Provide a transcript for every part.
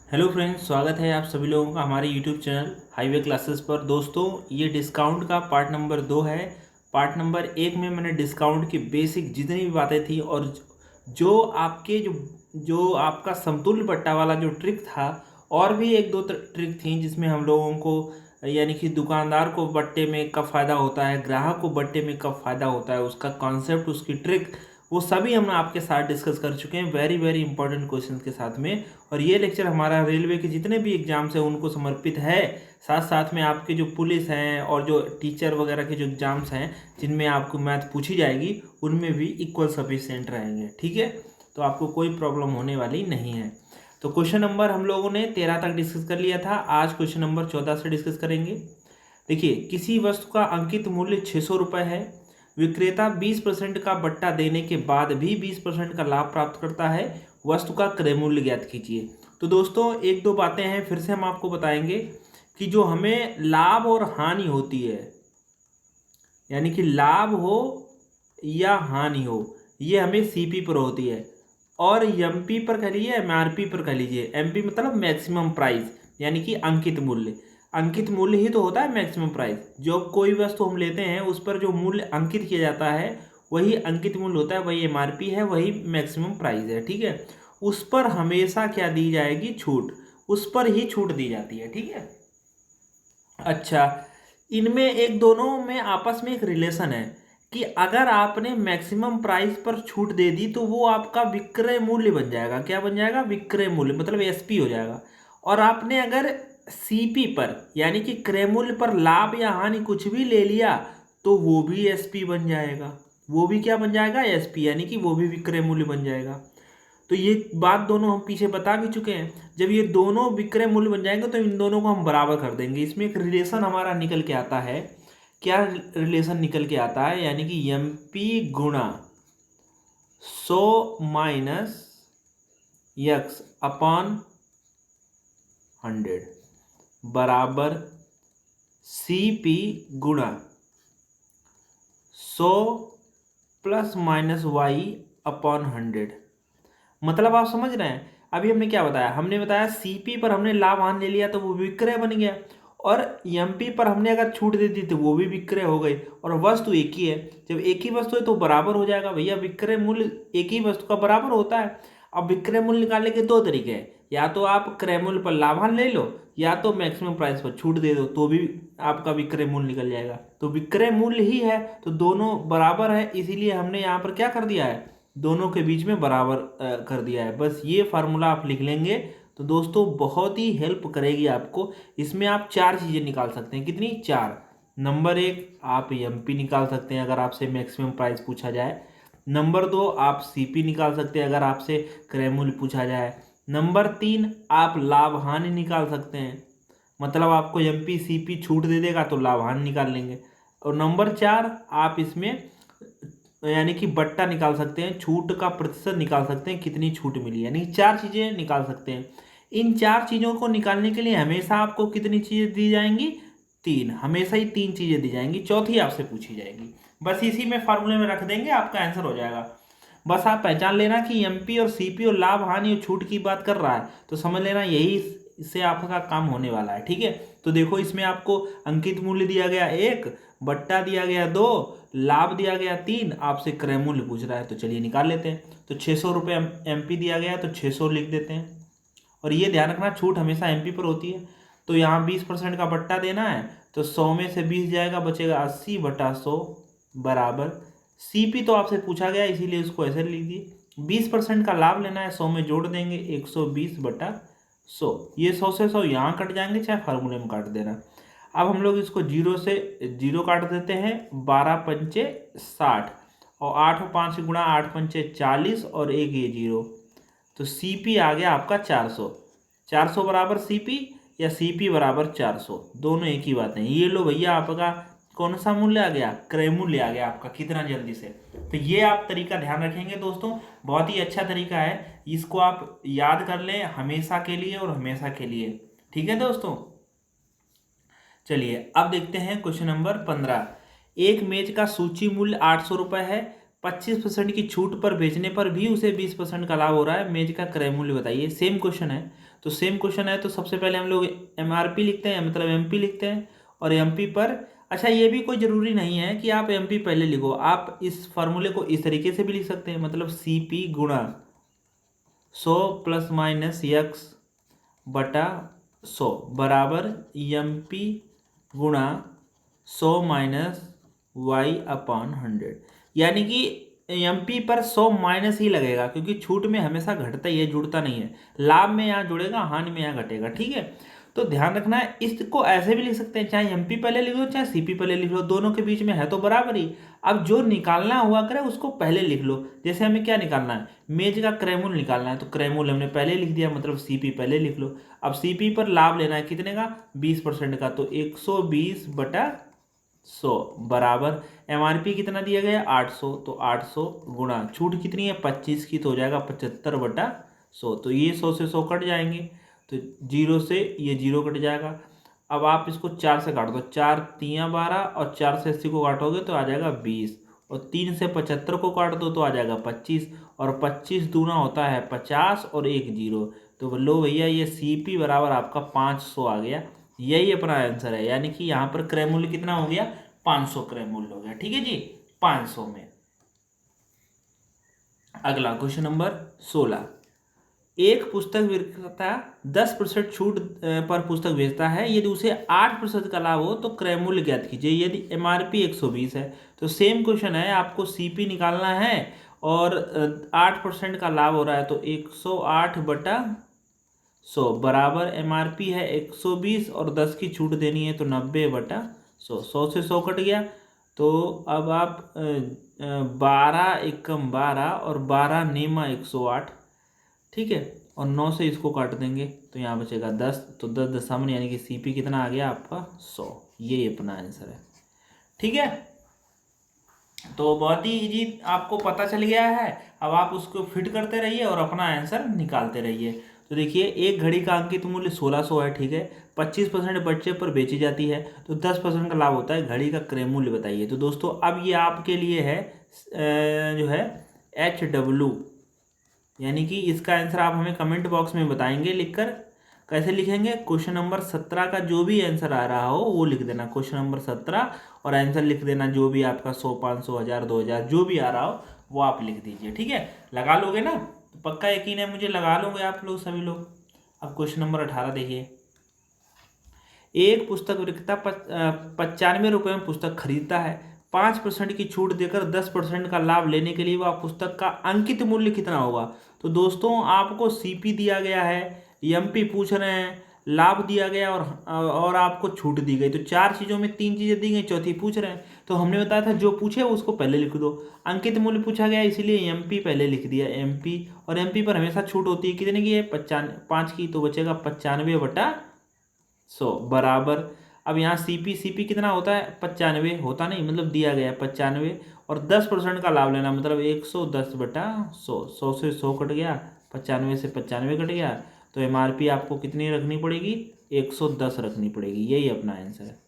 Hello friends, स्वागत है आप सभी लोगों का हमारे यूट्यूब चैनल हाईवे क्लासेस पर। दोस्तों, ये डिस्काउंट का पार्ट नंबर 2 है। पार्ट नंबर 1 में मैंने डिस्काउंट की बेसिक जितनी भी बातें थी और जो आपके जो आपका समतुल्य बट्टा वाला जो ट्रिक था, और भी एक दो ट्रिक थी जिसमें हम लोगों को यानी कि दुकानदार को बट्टे में कब फ़ायदा होता है, ग्राहक को बट्टे में कब फ़ायदा होता है, उसका कॉन्सेप्ट, उसकी ट्रिक, वो सभी हम आपके साथ डिस्कस कर चुके हैं वेरी वेरी इंपॉर्टेंट क्वेश्चंस के साथ में। और ये लेक्चर हमारा रेलवे के जितने भी एग्जाम्स हैं उनको समर्पित है। साथ साथ में आपके जो पुलिस हैं और जो टीचर वगैरह के जो एग्जाम्स हैं जिनमें आपको मैथ पूछी जाएगी, उनमें भी इक्वल सफिशिएंट रहेंगे। ठीक है, तो आपको कोई प्रॉब्लम होने वाली नहीं है। तो क्वेश्चन नंबर हम लोगों ने 13 तक डिस्कस कर लिया था। आज क्वेश्चन नंबर 14 से डिस्कस करेंगे। देखिए, किसी वस्तु का अंकित मूल्य 600 रुपये है। विक्रेता 20% का बट्टा देने के बाद भी 20% का लाभ प्राप्त करता है। वस्तु का क्रय मूल्य ज्ञात कीजिए। तो दोस्तों, एक दो बातें हैं फिर से हम आपको बताएंगे कि जो हमें लाभ और हानि होती है, यानी कि लाभ हो या हानि हो, ये हमें सीपी पर होती है। और एमपी पर कह लीजिए, एमआरपी पर कह लीजिए। एमपी मतलब मैक्सिमम प्राइस, यानी कि अंकित मूल्य। अंकित मूल्य ही तो होता है मैक्सिमम प्राइस। जो कोई वस्तु हम लेते हैं उस पर जो मूल्य अंकित किया जाता है वही अंकित मूल्य होता है, वही एमआरपी है, वही मैक्सिमम प्राइस है। ठीक है, उस पर हमेशा क्या दी जाएगी? छूट। उस पर ही छूट दी जाती है। ठीक है। अच्छा, इनमें एक दोनों में आपस में एक रिलेशन है कि अगर आपने मैक्सिमम प्राइस पर छूट दे दी तो वो आपका विक्रय मूल्य बन जाएगा। क्या बन जाएगा? विक्रय मूल्य, मतलब एसपी हो जाएगा। और आपने अगर सीपी पर, यानी कि क्रय मूल्य पर लाभ या हानि कुछ भी ले लिया तो वो भी एसपी बन जाएगा। वो भी क्या बन जाएगा? एसपी, यानी कि वो भी विक्रय मूल्य बन जाएगा। तो ये बात दोनों हम पीछे बता भी चुके हैं। जब ये दोनों विक्रय मूल्य बन जाएंगे तो इन दोनों को हम बराबर कर देंगे। इसमें एक रिलेशन हमारा निकल के आता है। क्या रिलेशन निकल के आता है? यानी कि एमपी गुणा 100 माइनस यक्स अपॉन 100 बराबर सीपी गुणा 100 प्लस माइनस वाई अपॉन 100। मतलब आप समझ रहे हैं? अभी हमने क्या बताया? हमने बताया सीपी पर हमने लाभ हानि ले लिया तो वो विक्रय बन गया, और एमपी पर हमने अगर छूट दे दी तो वो भी विक्रय हो गई। और वस्तु एक ही है। जब एक ही वस्तु है तो बराबर हो जाएगा भैया। विक्रय मूल्य एक ही वस्तु का बराबर होता है। अब विक्रय मूल्य निकालने के दो तरीके हैं। या तो आप क्रय मूल्य पर लाभांश ले लो, या तो मैक्सिमम प्राइस पर छूट दे दो, तो भी आपका विक्रय मूल्य निकल जाएगा। तो विक्रय मूल्य ही है तो दोनों बराबर है, इसीलिए हमने यहाँ पर क्या कर दिया है? दोनों के बीच में बराबर कर दिया है। बस ये फार्मूला आप लिख लेंगे तो दोस्तों बहुत ही हेल्प करेगी आपको। इसमें आप चार चीज़ें निकाल सकते हैं। कितनी? चार। नंबर एक, आप एमपी निकाल सकते हैं अगर आपसे मैक्सिमम प्राइस पूछा जाए। नंबर दो, आप सीपी निकाल सकते हैं अगर आपसे क्रय मूल्य पूछा जाए। नंबर तीन, आप लाभ हानि निकाल सकते हैं। मतलब आपको एमपी सीपी छूट दे देगा तो लाभ हानि निकाल लेंगे। और नंबर चार, आप इसमें यानी कि बट्टा निकाल सकते हैं, छूट का प्रतिशत निकाल सकते हैं, कितनी छूट मिली, यानी चार चीज़ें निकाल सकते हैं। इन चार चीज़ों को निकालने के लिए हमेशा आपको कितनी चीज़ें दी जाएंगी? तीन। हमेशा ही तीन चीज़ें दी जाएंगी, चौथी आपसे पूछी जाएगी। बस इसी में फार्मूले में रख देंगे, आपका आंसर हो जाएगा। बस आप पहचान लेना कि एमपी और सीपी और लाभ हानि और छूट की बात कर रहा है तो समझ लेना यही इससे आपका काम होने वाला है। ठीक है, तो देखो इसमें आपको अंकित मूल्य दिया गया 1, बट्टा दिया गया 2, लाभ दिया गया 3, आपसे क्रय मूल्य पूछ रहा है तो चलिए निकाल लेते हैं। तो 600 रुपये एमपी दिया गया है तो 600 लिख देते हैं। और ये ध्यान रखना, छूट हमेशा एमपी पर होती है। तो यहाँ 20% का बट्टा देना है तो 100 में से 20 जाएगा, बचेगा 80/100 बराबर सीपी तो आपसे पूछा गया इसीलिए उसको ऐसे लिख दिए। 20% का लाभ लेना है, 100 में जोड़ देंगे 120/100। ये 100 से 100 यहाँ कट जाएंगे, चाहे फार्मूले में काट देना। अब हम लोग इसको जीरो से जीरो काट देते हैं। 12 पंचे 60 और 8 और 5 गुणा 8 पंचे 40 और एक ये जीरो, तो सीपी आ गया आपका 400। 400 बराबर सीपी या सीपी बराबर 400, दोनों एक ही बात है। ये लो भैया, आपका कौन सा मूल्य आ गया? क्रय मूल्य आ गया आपका, कितना जल्दी से। तो ये आप तरीका ध्यान रखेंगे दोस्तों, बहुत ही अच्छा तरीका है। इसको आप याद कर लें हमेशा के लिए और हमेशा के लिए। ठीक है दोस्तों, चलिए अब देखते हैं क्वेश्चन नंबर 15। एक मेज का सूची मूल्य 800 रुपये है। 25% की छूट पर बेचने पर भी उसे 20% का लाभ हो रहा है। मेज का क्रय मूल्य बताइए। सेम क्वेश्चन है तो सेम क्वेश्चन है, तो सबसे पहले हम लोग MRP लिखते हैं, मतलब MP लिखते हैं, और MP पर अच्छा ये भी कोई ज़रूरी नहीं है कि आप MP पहले लिखो, आप इस फार्मूले को इस तरीके से भी लिख सकते हैं, मतलब CP गुणा 100 प्लस माइनस x बटा 100 बराबर MP गुणा 100 माइनस y अपॉन 100। यानी कि MP पर 100 माइनस ही लगेगा, क्योंकि छूट में हमेशा घटता ही है, जुड़ता नहीं है। लाभ में यहाँ जुड़ेगा, हानि में यहाँ घटेगा, ठीक है। तो ध्यान रखना है, इसको ऐसे भी लिख सकते हैं, चाहे MP पहले लिख लो चाहे CP पहले लिख लो, दोनों के बीच में है तो बराबर ही। अब जो निकालना हुआ करे उसको पहले लिख लो। जैसे हमें क्या निकालना है, मेज का क्रयमूल निकालना है, तो क्रयमूल हमने पहले लिख दिया, मतलब CP पहले लिख लो। अब CP पर लाभ लेना है कितने का, 20% का, तो 120/100 बराबर MRP कितना दिया गया 800, तो 800 गुणा छूट कितनी है 25 की, तो हो जाएगा 75/100। तो ये 100 से 100 कट जाएंगे, तो 0 से ये 0 कट जाएगा। अब आप इसको 4 से काट दो, 4 तियाँ 12 और 4 से 80 को काटोगे तो आ जाएगा 20, और 3 से 75 को काट दो तो आ जाएगा 25, और 25 दूना होता है 50 और 1 0। तो लो भैया ये CP बराबर आपका 500 आ गया। यही अपना आंसर है, यानी कि यहाँ पर क्रय मूल्य कितना हो गया, 500 क्रय मूल्य हो गया, ठीक है जी, 500 में। अगला क्वेश्चन नंबर 16। एक पुस्तक विक्रेता 10% छूट पर पुस्तक बेचता है, यदि उसे 8% का लाभ हो तो क्रय मूल्य ज्ञात कीजिए। यदि MRP 120 है, तो सेम क्वेश्चन है, आपको CP निकालना है और 8% का लाभ हो रहा है, तो 108/100 बराबर MRP है 120 और 10 की छूट देनी है, तो 90/100। 100 से 100 कट गया, तो अब आप 12 एकम 12 और 12 नेमा 108, ठीक है, और 9 से इसको काट देंगे तो यहाँ बचेगा 10, तो 10 दशमलव यानी कि CP कितना आ गया आपका 100। ये अपना आंसर है, ठीक है। तो बहुत ही इजी आपको पता चल गया है। अब आप उसको फिट करते रहिए और अपना आंसर निकालते रहिए। तो देखिए, एक घड़ी का अंकित मूल्य 1600 है, ठीक है, 25% बच्चे पर बेची जाती है, तो 10% का लाभ होता है, घड़ी का क्रय मूल्य बताइए। तो दोस्तों अब ये आपके लिए है जो है HW, यानी कि इसका आंसर आप हमें कमेंट बॉक्स में बताएंगे लिखकर। कैसे लिखेंगे, क्वेश्चन नंबर 17 का जो भी आंसर आ रहा हो वो लिख देना, क्वेश्चन नंबर 17, और आंसर लिख देना जो भी आपका 100 500 1000 2000 जो भी आ रहा हो वो आप लिख दीजिए, ठीक है। लगा लोगे ना, तो पक्का यकीन है मुझे, लगा लोगे आप लोग सभी लोग। अब क्वेश्चन नंबर 18 देखिए। एक पुस्तक विक्रेता 95 रुपये में पुस्तक खरीदता है, 5% की छूट देकर 10% का लाभ लेने के लिए वह पुस्तक का अंकित मूल्य कितना होगा। तो दोस्तों आपको CP दिया गया है, MP पूछ रहे हैं, लाभ दिया गया और आपको छूट दी गई। तो 4 चीज़ों में 3 चीज़ें दी गई, चौथी पूछ रहे हैं। तो हमने बताया था जो पूछे उसको पहले लिख दो। अंकित मूल्य पूछा गया इसीलिए MP पहले लिख दिया, MP, और MP पर हमेशा छूट होती है, कितने की है 5 की, तो बचेगा 95/100 बराबर। अब यहाँ CP कितना होता है 95 होता नहीं, मतलब दिया गया है 95, और 10% का लाभ लेना, मतलब 110/100। 100 से 100 कट गया, 95 से 95 कट गया, तो MRP आपको कितनी रखनी पड़ेगी 110 रखनी पड़ेगी। यही अपना आंसर है।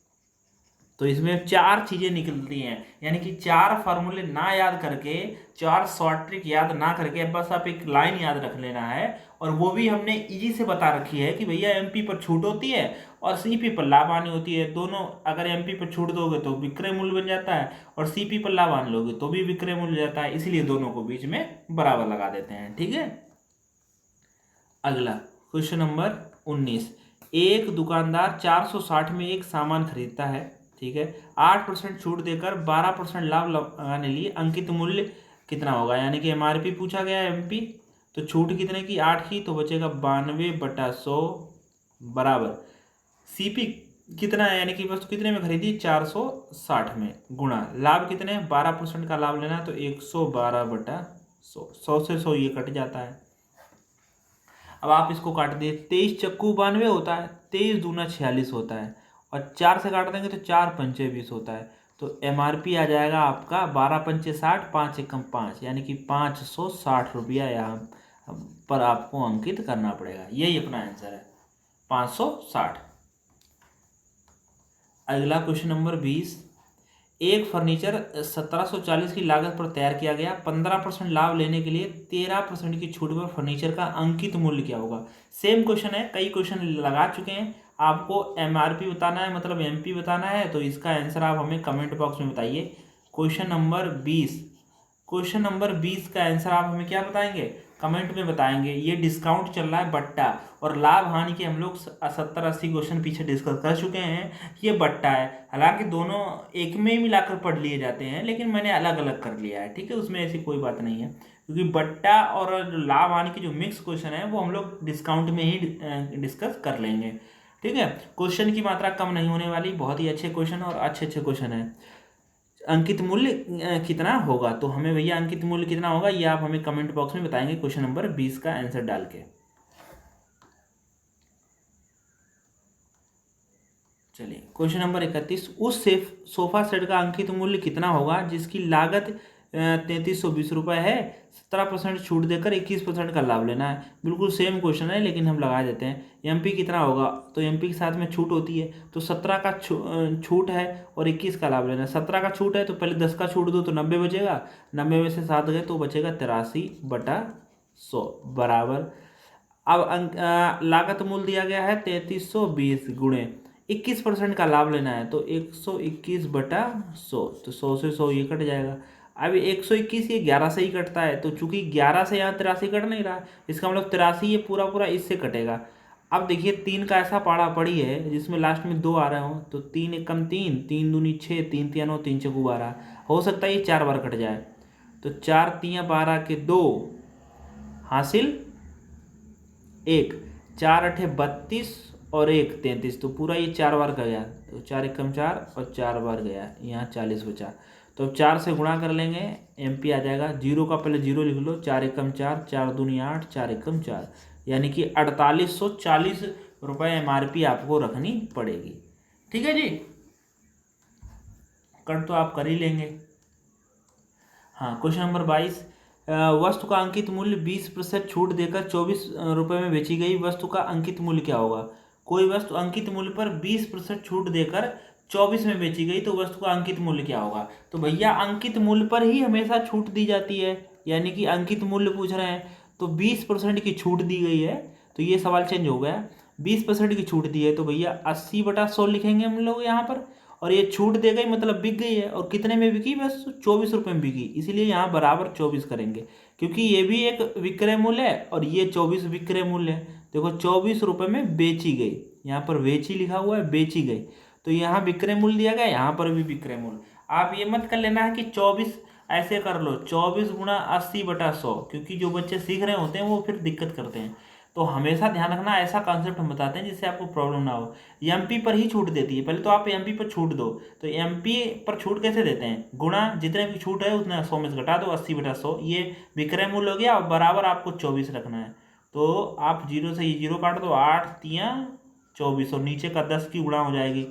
तो इसमें 4 चीज़ें निकलती हैं, यानी कि 4 फार्मूले ना याद करके, 4 शॉर्ट ट्रिक याद ना करके, बस आप एक लाइन याद रख लेना है, और वो भी हमने इजी से बता रखी है कि भैया MP पर छूट होती है और CP पर लाभ आनी होती है। दोनों, अगर MP पर छूट दोगे तो विक्रय मूल्य बन जाता है, और CP पर लाभ आने लोगे तो भी विक्रय मूल्य जाता है, इसीलिए दोनों को बीच में बराबर लगा देते हैं, ठीक है। अगला क्वेश्चन नंबर 19। एक दुकानदार 460 में एक सामान खरीदता है, ठीक है, 8% छूट देकर 12% लाभ लगाने लिए अंकित मूल्य कितना होगा। यानी कि MRP पूछा गया है, MP, तो छूट कितने की 8 की, तो बचेगा 92/100 बराबर CP कितना है, यानी कि वस्तु कितने में खरीदी 460 में, गुणा लाभ कितने 12% का लाभ लेना है, तो 112/100। 100 से 100 ये कट जाता है। अब आप इसको काट दिए, 23 चक्कू 92 होता है, 23 दूना 46 होता है, और 4 से काट देंगे तो 4 पंचे 20 होता है। तो MRP आ जाएगा आपका 12 पंचे 60, 5 एकम 5, यानी कि 560 रुपया यहाँ पर आपको अंकित करना पड़ेगा। यही अपना आंसर है 560। अगला क्वेश्चन नंबर 20। एक फर्नीचर 1740 की लागत पर तैयार किया गया। 15% लाभ लेने के लिए 13% की छूट पर फर्नीचर का अंकित मूल्य क्या होगा। सेम क्वेश्चन है, कई क्वेश्चन लगा चुके हैं। आपको एमआरपी बताना है, मतलब एमपी बताना है, तो इसका आंसर आप हमें कमेंट बॉक्स में बताइए। क्वेश्चन नंबर 20 का आंसर आप हमें क्या बताएंगे, कमेंट में बताएंगे। ये डिस्काउंट चल रहा है बट्टा और लाभ हानि के, हम लोग 70-80 क्वेश्चन पीछे डिस्कस कर चुके हैं। ये बट्टा है, हालांकि दोनों एक में ही मिलाकर पढ़ लिए जाते हैं, लेकिन मैंने अलग अलग कर लिया है, ठीक है, उसमें ऐसी कोई बात नहीं है, क्योंकि बट्टा और जो लाभ हानि की जो मिक्स क्वेश्चन है वो हम लोग डिस्काउंट में ही डिस्कस कर लेंगे, ठीक है। क्वेश्चन की मात्रा कम नहीं होने वाली, बहुत ही अच्छे क्वेश्चन और अच्छे अच्छे क्वेश्चन है। अंकित मूल्य कितना होगा, तो हमें भैया अंकित मूल्य कितना होगा ये आप हमें कमेंट बॉक्स में बताएंगे क्वेश्चन नंबर 20 का आंसर डाल के। चलिए क्वेश्चन नंबर 31, उस सोफा सेट का अंकित मूल्य कितना होगा जिसकी लागत 3320 रुपये है। 17% छूट देकर 21% का लाभ लेना है। बिल्कुल सेम क्वेश्चन है, लेकिन हम लगा देते हैं। एमपी कितना होगा, तो एमपी के साथ में छूट होती है, तो 17 का छूट है और 21 का लाभ लेना है। 17 का छूट है तो पहले 10 का छूट दो तो 90 बचेगा, 90 में से 7 गए तो बचेगा 83/100 बराबर। अब लागत मूल्य दिया गया है 3320 गुणे 21% का लाभ लेना है, तो 121/100, तो 100 से 100 ये कट जाएगा। अब 121 ये 11 से ही कटता है, तो चूंकि 11 से यहाँ 83 कट नहीं रहा, इसका मतलब 83 ये पूरा पूरा इससे कटेगा। अब देखिए 3 का ऐसा पाड़ा पड़ी है जिसमें लास्ट में 2 आ रहे हो, तो 3 एकम 3, 3 दूनी 6, 3 तिया 9, 3 चौको 12, हो सकता है ये 4 बार कट जाए, तो 4 तिया 12 के 2 हासिल 1, 4 अठे 32 और 1 33, तो पूरा ये 4 बार गया, तो 4 एकम 4 और 4 बार गया, यहाँ 40 बचा। तो अब 4 से गुणा कर लेंगे, एमपी आ जाएगा। जीरो का पहले जीरो लिख लो, 4 एकम 4, 4 दूनी 8, 4 एकम 4, यानी कि 4840 रुपये एमआरपी आपको रखनी पड़ेगी, ठीक है जी। कट तो आप कर ही लेंगे। हाँ क्वेश्चन नंबर 22, वस्तु का अंकित मूल्य 20% छूट देकर 24 रुपये में बेची गई वस्तु का अंकित मूल्य क्या होगा। कोई वस्तु अंकित मूल्य पर 20% छूट देकर 24 में बेची गई तो वस्तु का अंकित मूल्य क्या होगा। तो भैया अंकित मूल्य पर ही हमेशा छूट दी जाती है, यानी कि अंकित मूल्य पूछ रहे हैं तो 20% की छूट दी गई है, तो ये सवाल चेंज हो गया। 20% की छूट दी है तो भैया 80/100 लिखेंगे हम लोग यहाँ पर, और ये छूट दे गई मतलब बिक गई है, और कितने में बिकी, बस 24 रुपये में बिकी, इसीलिए यहाँ बराबर 24 करेंगे, क्योंकि ये भी एक विक्रय मूल्य है और ये 24 विक्रय मूल्य है। देखो 24 रुपये में बेची गई, यहाँ पर बेची लिखा हुआ है, बेची गई, तो यहाँ विक्रय मूल्य दिया गया, यहाँ पर भी विक्रय मूल्य। आप ये मत कर लेना है कि 24, ऐसे कर लो 24 गुणा 80/100, क्योंकि जो बच्चे सीख रहे होते हैं वो फिर दिक्कत करते हैं, तो हमेशा ध्यान रखना, ऐसा कॉन्सेप्ट हम बताते हैं जिससे आपको प्रॉब्लम ना हो। एमपी पर ही छूट देती है, पहले तो आप एमपी पर छूट दो, तो एमपी पर छूट कैसे देते हैं, गुणा जितने भी छूट है उतने 100 में से घटा दो, 80/100, ये विक्रय मूल्य हो गया, और बराबर आपको 24 रखना है। तो आप जीरो से ये जीरो काट दो, 8 तिया 24, और नीचे का 10 की गुणा हो जाएगी,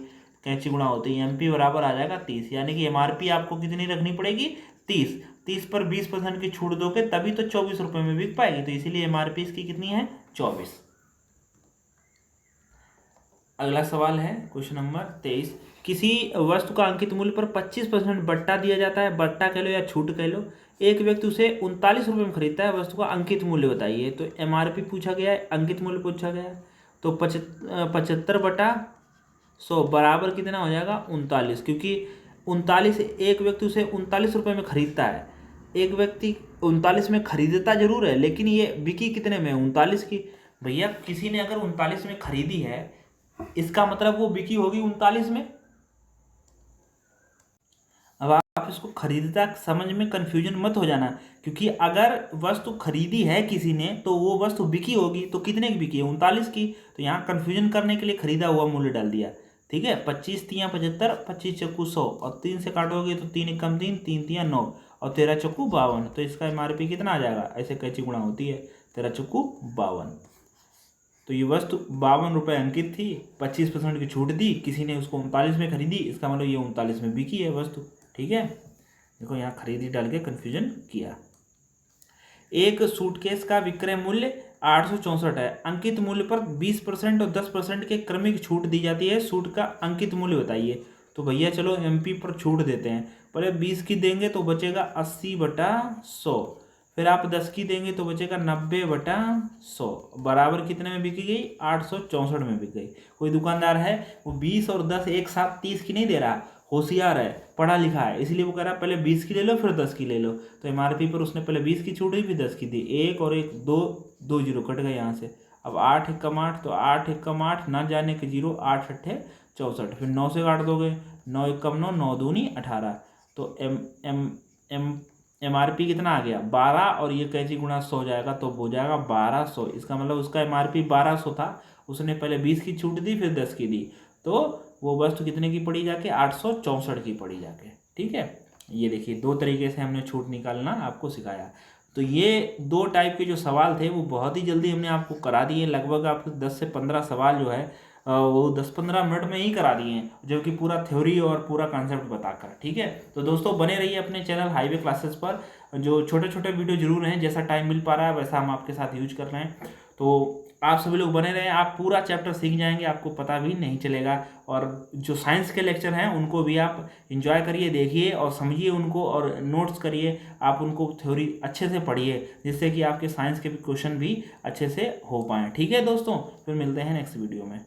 कैंची गुणा होती है, एमपी बराबर आ जाएगा 30, यानी कि एमआरपी आपको कितनी रखनी पड़ेगी, 30। 30 पर 20% की छूट दोगे तभी तो 24 रुपये में बिक पाएगी, तो इसीलिए एमआरपी इसकी कितनी है, 24। अगला सवाल है क्वेश्चन नंबर 23, किसी वस्तु का अंकित मूल्य पर 25% बट्टा दिया जाता है, बट्टा कह लो या छूट कह लो। एक व्यक्ति उसे 39 रुपये में खरीदता है, वस्तु का अंकित मूल्य बताइए। तो एमआरपी पूछा गया है, अंकित मूल्य पूछा गया है, तो 75/100 बराबर कितना हो जाएगा, 39, क्योंकि 39, एक व्यक्ति उसे 39 रुपये में खरीदता है, एक व्यक्ति 39 में खरीदता जरूर है, लेकिन ये बिकी कितने में, 39 की। भैया किसी ने अगर 39 में खरीदी है, इसका मतलब वो बिकी होगी 39 में। अब आप इसको खरीदता समझ में कंफ्यूजन मत हो जाना, क्योंकि अगर वस्तु खरीदी है किसी ने तो वो वस्तु बिकी होगी, तो कितने की बिकी है, 39 की, तो यहाँ कंफ्यूजन करने के लिए खरीदा हुआ मूल्य डाल दिया, ठीक है। 25 तिया 75, 25 चक्कू 100, और 3 से काटोगे तो 3 एकम 3, 3 तिया 9, और 13 चक्कू 52, तो इसका एमआरपी कितना आ जाएगा, ऐसे कैची गुणा होती है, 13 चक्कू 52। तो ये वस्तु 52 रुपये अंकित थी, 25% की छूट दी, किसी ने उसको 39 में खरीदी, इसका मतलब ये 39 में बिकी है वस्तु, ठीक है। देखो यहाँ खरीदी डाल के कन्फ्यूजन किया। एक सूटकेस का विक्रय मूल्य 864 है, अंकित मूल्य पर 20% और 10% के क्रमिक छूट दी जाती है, सूट का अंकित मूल्य बताइए। तो भैया चलो MP पर छूट देते हैं। पहले 20 की देंगे तो बचेगा 80/100, फिर आप 10 की देंगे तो बचेगा 90/100, बराबर कितने में बिकी गई? 864 में बिक गई। कोई दुकानदार है वो 20 और 10 एक साथ 30 की नहीं दे रहा, होशियार है, पढ़ा लिखा है, इसलिए वो कह रहा है पहले 20 की ले लो फिर 10 की ले लो। तो MRP पर उसने पहले 20 की छूट दी फिर 10 की दी, एक और एक दो, 2 जीरो कट गए यहाँ से। अब 8 एकम 8, तो 8 एकम 8 ना जाने के जीरो, 8 अट्ठे 64, फिर 9 से काट दोगे, 9 एकम 9, 9 दूनी 18, तो MRP कितना आ गया? 12, और ये कैंची गुणा 100 जाएगा तो हो जाएगा 1200। इसका मतलब उसका MRP 1200 था, उसने पहले 20 की छूट दी फिर 10 की दी, तो वो वस्तु कितने की पड़ी जाके? 864 की पड़ी जाके। ठीक है, ये देखिए 2 तरीके से हमने छूट निकालना आपको सिखाया। तो ये 2 टाइप के जो सवाल थे वो बहुत ही जल्दी हमने आपको करा दिए, लगभग आपको 10 से 15 सवाल जो है वो 10-15 मिनट में ही करा दिए हैं, जो कि पूरा थ्योरी और पूरा कॉन्सेप्ट बताकर। ठीक है, तो दोस्तों बने रहिए अपने चैनल हाईवे क्लासेस पर, जो छोटे छोटे वीडियो जरूर हैं, जैसा टाइम मिल पा रहा है वैसा हम आपके साथ यूज कर रहे हैं। तो आप सभी लोग बने रहें, आप पूरा चैप्टर सीख जाएंगे, आपको पता भी नहीं चलेगा। और जो साइंस के लेक्चर हैं उनको भी आप एंजॉय करिए, देखिए और समझिए उनको, और नोट्स करिए, आप उनको थ्योरी अच्छे से पढ़िए, जिससे कि आपके साइंस के क्वेश्चन भी अच्छे से हो पाएँ। ठीक है दोस्तों, फिर मिलते हैं नेक्स्ट वीडियो में।